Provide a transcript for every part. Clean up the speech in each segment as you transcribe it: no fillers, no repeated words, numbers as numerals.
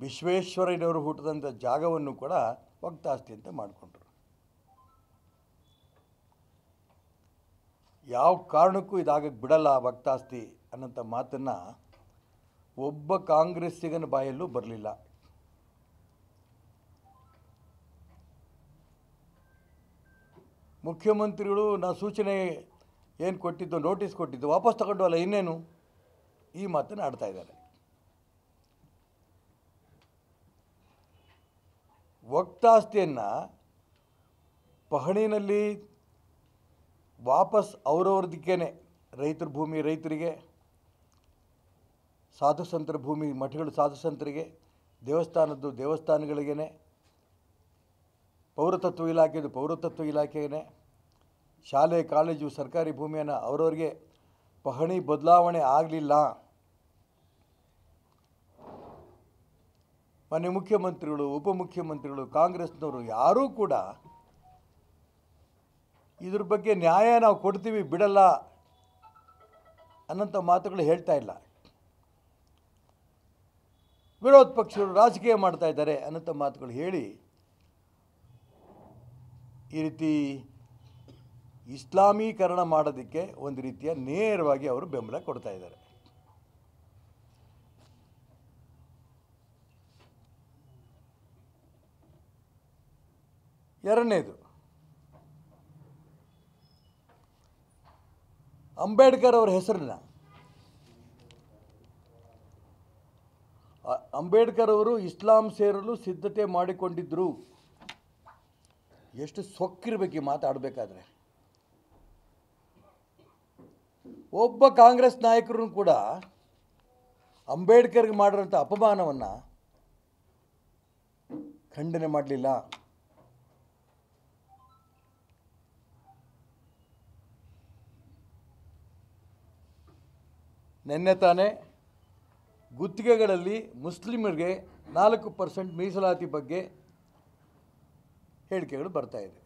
ವಿಶ್ವೇಶ್ವರಯ್ಯನವರು ಹುಟ್ಟಿದಂಥ ಜಾಗವನ್ನು ಕೂಡ ವಕ್ತಾಸ್ತಿ ಅಂತ ಮಾಡಿಕೊಂಡ್ರು. ಯಾವ ಕಾರಣಕ್ಕೂ ಇದಾಗಕ್ಕೆ ಬಿಡಲ್ಲ ವಕ್ತಾಸ್ತಿ ಅನ್ನೋಂಥ ಮಾತನ್ನು ಒಬ್ಬ ಕಾಂಗ್ರೆಸ್ಸಿಗನ ಬಾಯಲ್ಲೂ ಬರಲಿಲ್ಲ. ಮುಖ್ಯಮಂತ್ರಿಗಳು ನಾವು ಸೂಚನೆ ಏನು ಕೊಟ್ಟಿದ್ದು, ನೋಟಿಸ್ ಕೊಟ್ಟಿದ್ದು, ವಾಪಸ್ ತಗೊಂಡು ಇನ್ನೇನು ಈ ಮಾತನ್ನು ಆಡ್ತಾ ಇದ್ದಾರೆ. ವಕ್ತಾಸ್ತಿಯನ್ನು ಪಹಣಿನಲ್ಲಿ ವಾಪಸ್ ಅವರವ್ರದಕ್ಕೇನೆ, ರೈತರ ಭೂಮಿ ರೈತರಿಗೆ, ಸಾಧು ಸಂತರ ಭೂಮಿ ಮಠಗಳು ಸಾಧು ಸಂತರಿಗೆ, ದೇವಸ್ಥಾನದ್ದು ದೇವಸ್ಥಾನಗಳಿಗೇ, ಪೌರತತ್ವ ಇಲಾಖೆದು ಪೌರತತ್ವ ಇಲಾಖೆಗೇ, ಶಾಲೆ ಕಾಲೇಜು ಸರ್ಕಾರಿ ಭೂಮಿಯನ್ನು ಅವರವ್ರಿಗೆ ಪಹಣಿ ಬದಲಾವಣೆ ಆಗಲಿಲ್ಲ. ಮಾನ್ಯ ಮುಖ್ಯಮಂತ್ರಿಗಳು, ಉಪಮುಖ್ಯಮಂತ್ರಿಗಳು, ಕಾಂಗ್ರೆಸ್ನವರು ಯಾರೂ ಕೂಡ ಇದ್ರ ಬಗ್ಗೆ ನ್ಯಾಯ ನಾವು ಕೊಡ್ತೀವಿ ಬಿಡಲ್ಲ ಅನ್ನೋಂಥ ಮಾತುಗಳು ಹೇಳ್ತಾ ಇಲ್ಲ. ವಿರೋಧ ಪಕ್ಷಗಳು ರಾಜಕೀಯ ಮಾಡ್ತಾ ಇದ್ದಾರೆ ಅನ್ನೋಂಥ ಮಾತುಗಳು ಹೇಳಿ ಈ ರೀತಿ ಇಸ್ಲಾಮೀಕರಣ ಮಾಡೋದಕ್ಕೆ ಒಂದು ರೀತಿಯ ನೇರವಾಗಿ ಅವರು ಬೆಂಬಲ ಕೊಡ್ತಾ ಇದ್ದಾರೆ. ಎರಡನೇದು, ಅಂಬೇಡ್ಕರ್ ಅವರ ಹೆಸರನ್ನ, ಅಂಬೇಡ್ಕರ್ ಅವರು ಇಸ್ಲಾಂ ಸೇರಲು ಸಿದ್ಧತೆ ಮಾಡಿಕೊಂಡಿದ್ದರು. ಎಷ್ಟು ಸೊಕ್ಕಿರಬೇಕು ಮಾತಾಡಬೇಕಾದ್ರೆ. ಒಬ್ಬ ಕಾಂಗ್ರೆಸ್ ನಾಯಕರು ಕೂಡ ಅಂಬೇಡ್ಕರ್ಗೆ ಮಾಡಿರೋಂಥ ಅಪಮಾನವನ್ನು ಖಂಡನೆ ಮಾಡಲಿಲ್ಲ. ನಿನ್ನೆ ತಾನೇ ಗುತ್ತಿಗೆಗಳಲ್ಲಿ ಮುಸ್ಲಿಮರಿಗೆ 4% ಮೀಸಲಾತಿ ಬಗ್ಗೆ ಹೇಳಿಕೆಗಳು ಬರ್ತಾ ಇದೆ.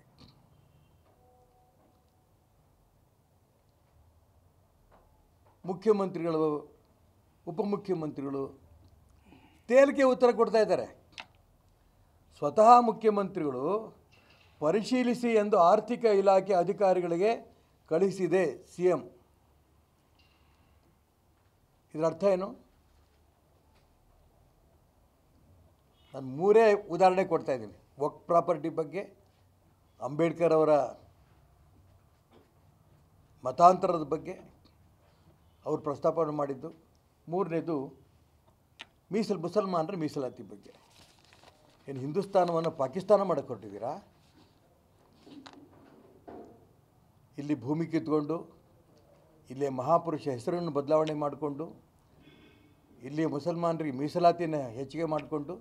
ಮುಖ್ಯಮಂತ್ರಿಗಳು, ಉಪಮುಖ್ಯಮಂತ್ರಿಗಳು ತೇಲಿಕೆ ಉತ್ತರ ಕೊಡ್ತಾ ಇದ್ದಾರೆ. ಸ್ವತಃ ಮುಖ್ಯಮಂತ್ರಿಗಳು ಪರಿಶೀಲಿಸಿ ಎಂದು ಆರ್ಥಿಕ ಇಲಾಖೆ ಅಧಿಕಾರಿಗಳಿಗೆ ಕಳಿಸಿದೆ CM. ಇದರ ಅರ್ಥ ಏನು? ನಾನು 3 ಉದಾಹರಣೆ ಕೊಡ್ತಾ ಇದ್ದೀನಿ. ವಕ್ಫ್ ಪ್ರಾಪರ್ಟಿ ಬಗ್ಗೆ, ಅಂಬೇಡ್ಕರ್ ಅವರ ಮತಾಂತರದ ಬಗ್ಗೆ ಅವರು ಪ್ರಸ್ತಾಪ ಮಾಡಿದ್ದು, 3ನೇದು ಮುಸಲ್ಮಾನರ ಮೀಸಲಾತಿ ಬಗ್ಗೆ. ಏನು ಹಿಂದೂಸ್ತಾನವನ್ನು ಪಾಕಿಸ್ತಾನ ಮಾಡಕ್ಕೆ ಹೊರಟಿದ್ದೀರಾ? ಇಲ್ಲಿ ಭೂಮಿ ಕಿತ್ಕೊಂಡು, ಇಲ್ಲೇ ಮಹಾಪುರುಷ ಹೆಸರನ್ನು ಬದಲಾವಣೆ ಮಾಡಿಕೊಂಡು, ಇಲ್ಲಿ ಮುಸಲ್ಮಾನರಿಗೆ ಮೀಸಲಾತಿಯನ್ನು ಹೆಚ್ಚಿಗೆ ಮಾಡಿಕೊಂಡು